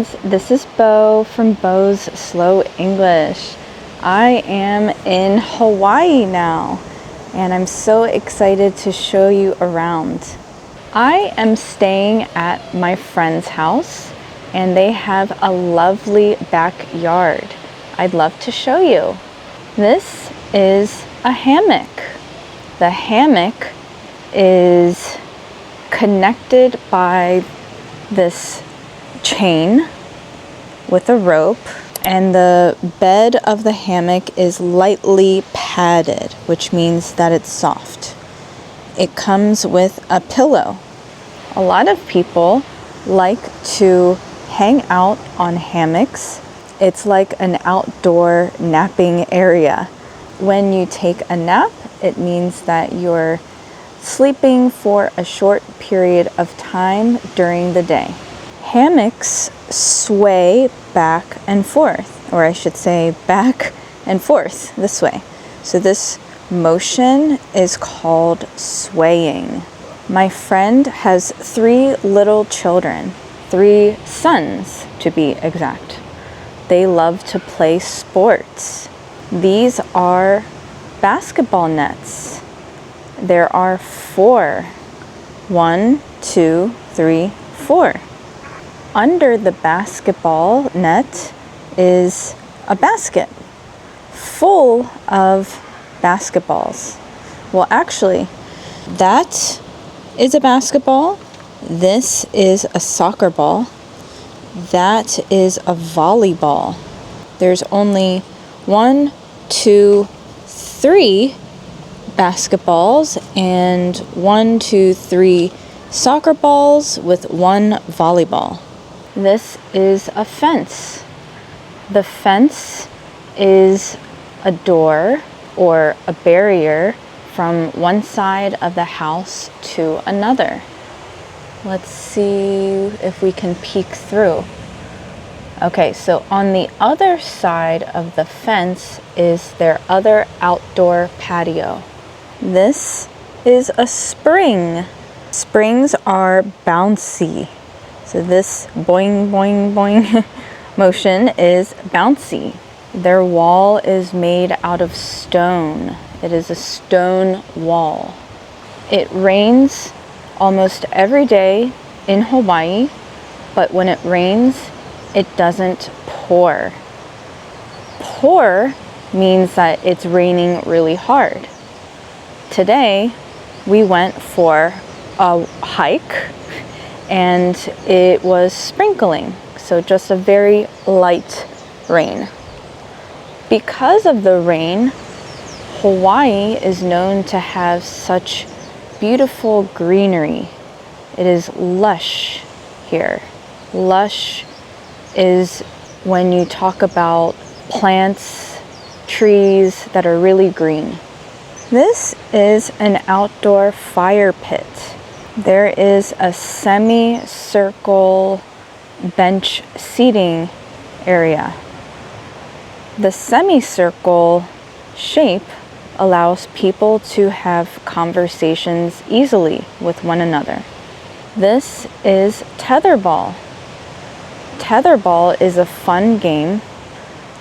friends, this is Bo from Bo's Slow English. I am in Hawaii now, and I'm so excited to show you around. I am staying at my friend's house, and they have a lovely backyard. I'd love to show you. This is a hammock. The hammock is connected by this chain with a rope, and the bed of the hammock is lightly padded, which means that it's soft. It comes with a pillow. A lot of people like to hang out on hammocks. It's like an outdoor napping area. When you take a nap, it means that you're sleeping for a short period of time during the day. Hammocks sway back and forth, or I should say back and forth this way. So this motion is called swaying. My friend has 3 little children, 3 sons to be exact. They love to play sports. These are basketball nets. There are 4. 1, 2, 3, 4. Under the basketball net is a basket full of basketballs. Well, actually, that is a basketball. This is a soccer ball. That is a volleyball. There's only 1, 2, 3 basketballs and 1, 2, 3 soccer balls with 1 volleyball. This is a fence. The fence is a door or a barrier from one side of the house to another. Let's see if we can peek through. Okay, so on the other side of the fence is their other outdoor patio. This is a spring. Springs are bouncy. So this boing, boing, boing motion is bouncy. Their wall is made out of stone. It is a stone wall. It rains almost every day in Hawaii, but when it rains, it doesn't pour. Pour means that it's raining really hard. Today, we went for a hike and it was sprinkling, so just a very light rain. Because of the rain, Hawaii is known to have such beautiful greenery. It is lush here. Lush is when you talk about plants, trees that are really green. This is an outdoor fire pit. There is a semicircle bench seating area. The semicircle shape allows people to have conversations easily with one another. This is tetherball. Tetherball is a fun game.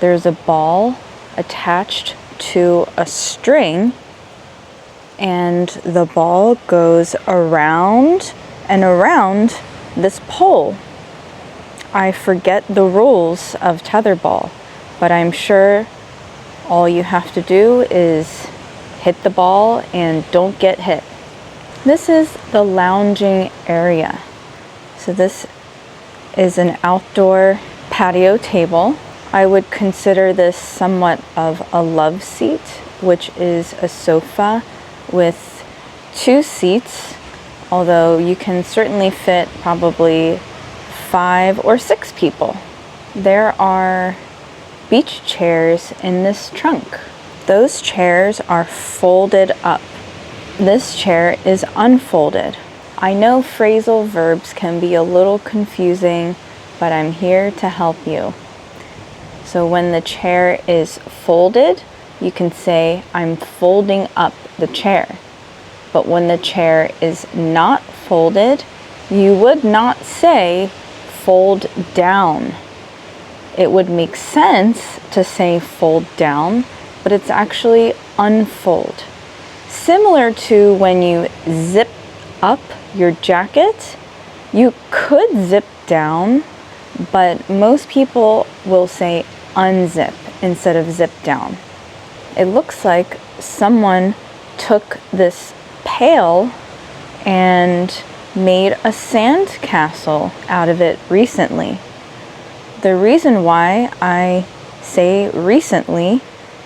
There's a ball attached to a string, and the ball goes around and around this pole. I forget the rules of tetherball, but I'm sure all you have to do is hit the ball and don't get hit. This is the lounging area. So this is an outdoor patio table. I would consider this somewhat of a love seat, which is a sofa with 2 seats, although you can certainly fit probably 5 or 6 people. There are beach chairs in this trunk. Those chairs are folded up. This chair is unfolded. I know phrasal verbs can be a little confusing, but I'm here to help you. So when the chair is folded, you can say, I'm folding up the chair. But when the chair is not folded, you would not say fold down. It would make sense to say fold down, but it's actually unfold. Similar to when you zip up your jacket, you could zip down, but most people will say unzip instead of zip down. It looks like someone took this pail and made a sand castle out of it recently. The reason why I say recently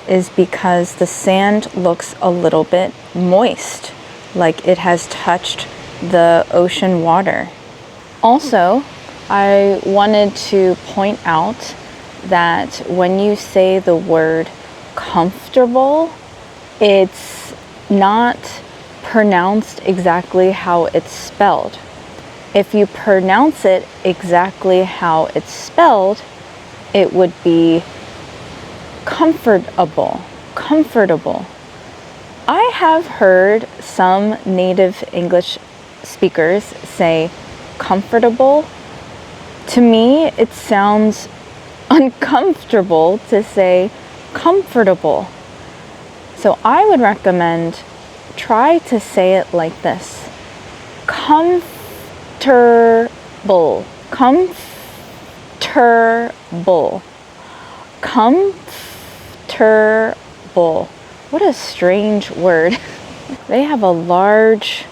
is because the sand looks a little bit moist, like it has touched the ocean water. Also, I wanted to point out that when you say the word comfortable, it's not pronounced exactly how it's spelled. If you pronounce it exactly how it's spelled, it would be comfortable. Comfortable. I have heard some native English speakers say comfortable. To me, it sounds uncomfortable to say comfortable. So I would recommend try to say it like this. Comfortable. Comfortable. Comfortable. What a strange word. They have a large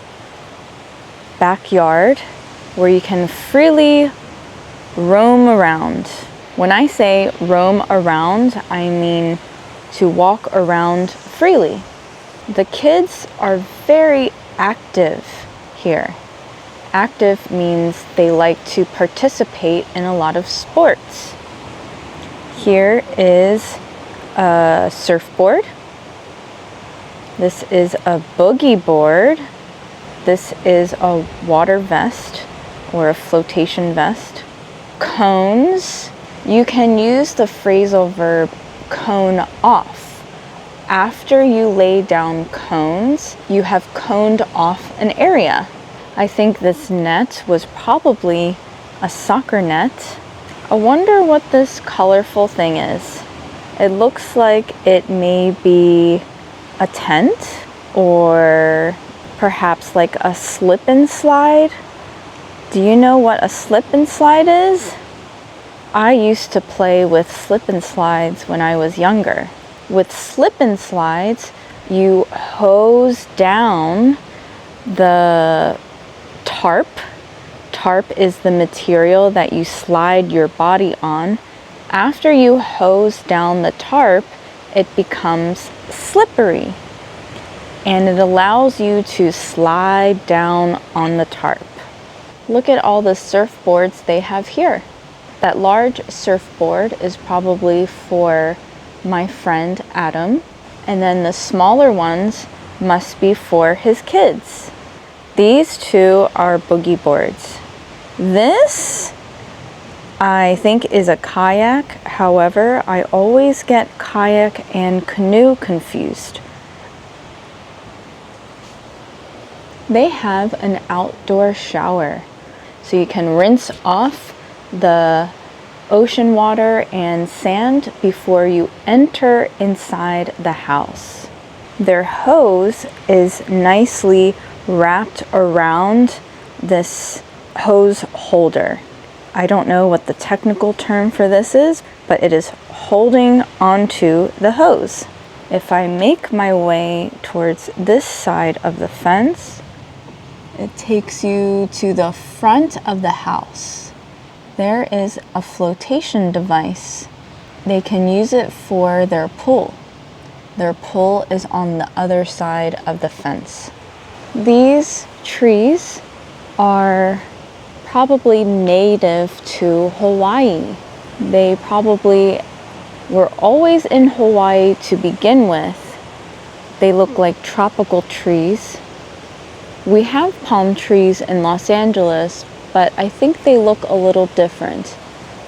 backyard where you can freely roam around. When I say roam around, I mean to walk around freely. The kids are very active here. Active means they like to participate in a lot of sports. Here is a surfboard. This is a boogie board. This is a water vest or a flotation vest. Cones. You can use the phrasal verb cone off. After you lay down cones, you have coned off an area. I think this net was probably a soccer net. I wonder what this colorful thing is. It looks like it may be a tent or perhaps like a slip and slide. Do you know what a slip and slide is? I used to play with slip and slides when I was younger. With slip and slides, you hose down the tarp. Tarp is the material that you slide your body on. After you hose down the tarp, it becomes slippery, and it allows you to slide down on the tarp. Look at all the surfboards they have here. That large surfboard is probably for my friend Adam, and then the smaller ones must be for his kids. These two are boogie boards. This, I think, is a kayak. However, I always get kayak and canoe confused. They have an outdoor shower, so you can rinse off the ocean water and sand before you enter inside the house. Their hose is nicely wrapped around this hose holder. I don't know what the technical term for this is, but it is holding onto the hose. If I make my way towards this side of the fence, it takes you to the front of the house. There is a flotation device. They can use it for their pool. Their pool is on the other side of the fence. These trees are probably native to Hawaii. They probably were always in Hawaii to begin with. They look like tropical trees. We have palm trees in Los Angeles, but I think they look a little different.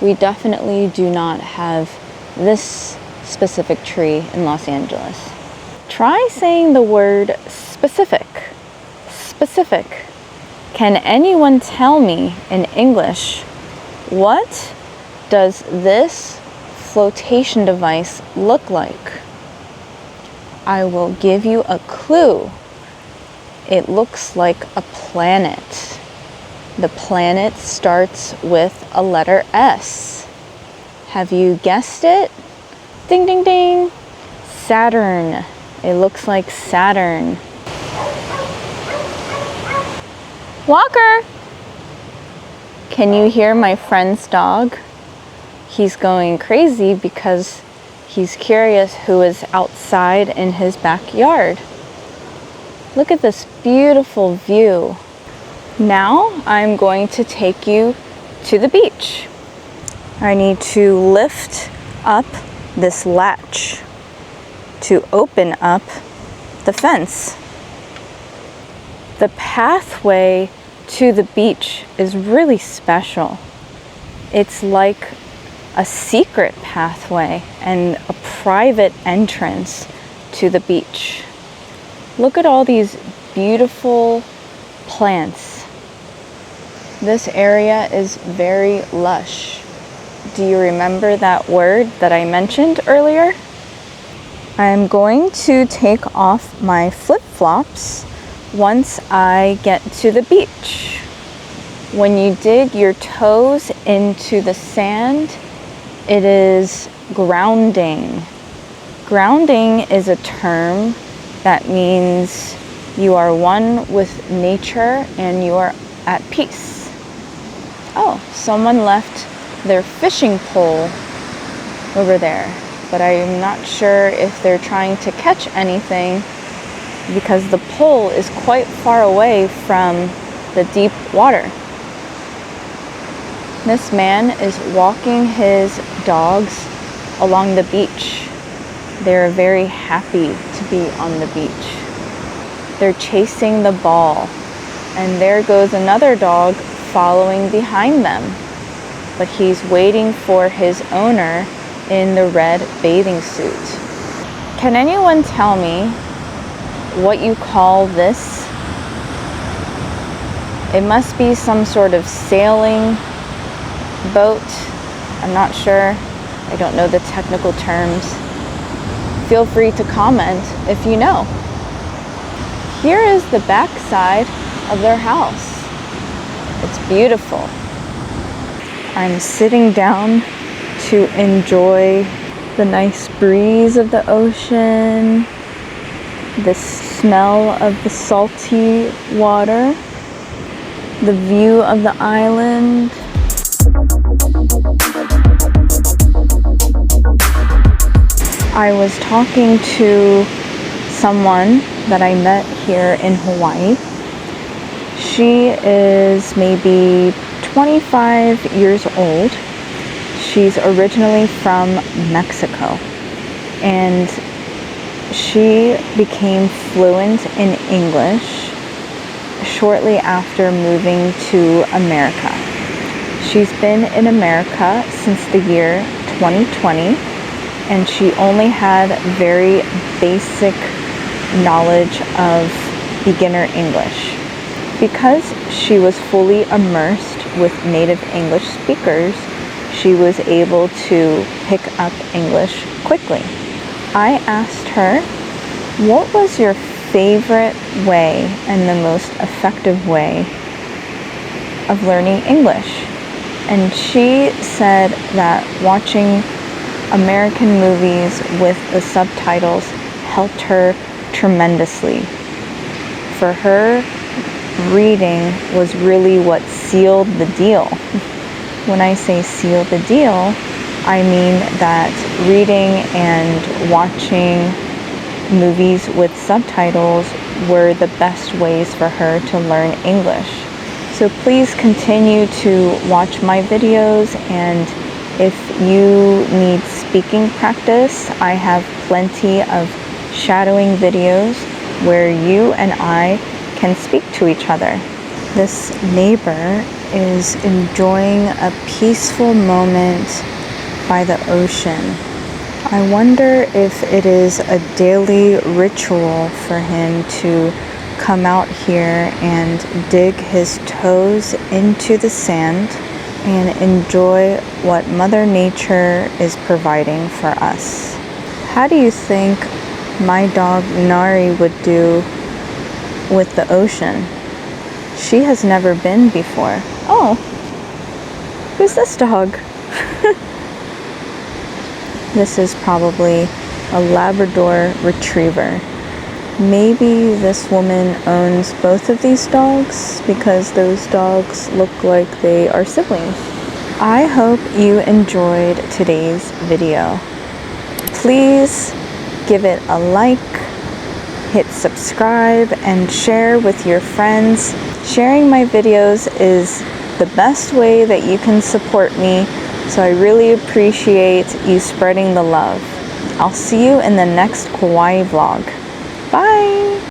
We definitely do not have this specific tree in Los Angeles. Try saying the word specific. Specific. Can anyone tell me in English What does this flotation device look like? I will give you a clue. It looks like a planet. The planet starts with a letter S. Have you guessed it? Ding, ding, ding. Saturn. It looks like Saturn. Walker! Can you hear my friend's dog? He's going crazy because he's curious who is outside in his backyard. Look at this beautiful view. Now I'm going to take you to the beach. I need to lift up this latch to open up the fence. The pathway to the beach is really special. It's like a secret pathway and a private entrance to the beach. Look at all these beautiful plants. This area is very lush. Do you remember that word that I mentioned earlier? I'm going to take off my flip-flops once I get to the beach. When you dig your toes into the sand, it is grounding. Grounding is a term that means you are one with nature and you are at peace. Oh, someone left their fishing pole over there, but I'm not sure if they're trying to catch anything because the pole is quite far away from the deep water. This man is walking his dogs along the beach. They're very happy to be on the beach. They're chasing the ball, and there goes another dog following behind them, but he's waiting for his owner in the red bathing suit. Can anyone tell me what you call this? It must be some sort of sailing boat. I'm not sure. I don't know the technical terms. Feel free to comment if you know. Here is the back side of their house. It's beautiful. I'm sitting down to enjoy the nice breeze of the ocean, the smell of the salty water, the view of the island. I was talking to someone that I met here in Hawaii. She is maybe 25 years old. She's originally from Mexico, and she became fluent in English shortly after moving to America. She's been in America since the year 2020, and she only had very basic knowledge of beginner English. Because she was fully immersed with native English speakers, she was able to pick up English quickly. I asked her, what was your favorite way and the most effective way of learning English? And she said that watching American movies with the subtitles helped her tremendously. For her, reading was really what sealed the deal. When I say seal the deal, I mean that reading and watching movies with subtitles were the best ways for her to learn English. So please continue to watch my videos, and if you need speaking practice, I have plenty of shadowing videos where you and I can speak to each other. This neighbor is enjoying a peaceful moment by the ocean. I wonder if it is a daily ritual for him to come out here and dig his toes into the sand and enjoy what Mother Nature is providing for us. How do you think my dog Nari would do with the ocean? She has never been before. Oh, who's this dog? This is probably a Labrador Retriever. Maybe this woman owns both of these dogs because those dogs look like they are siblings. I hope you enjoyed today's video. Please give it a like, hit subscribe, and share with your friends. Sharing my videos is the best way that you can support me, so I really appreciate you spreading the love. I'll see you in the next Kauai vlog. Bye!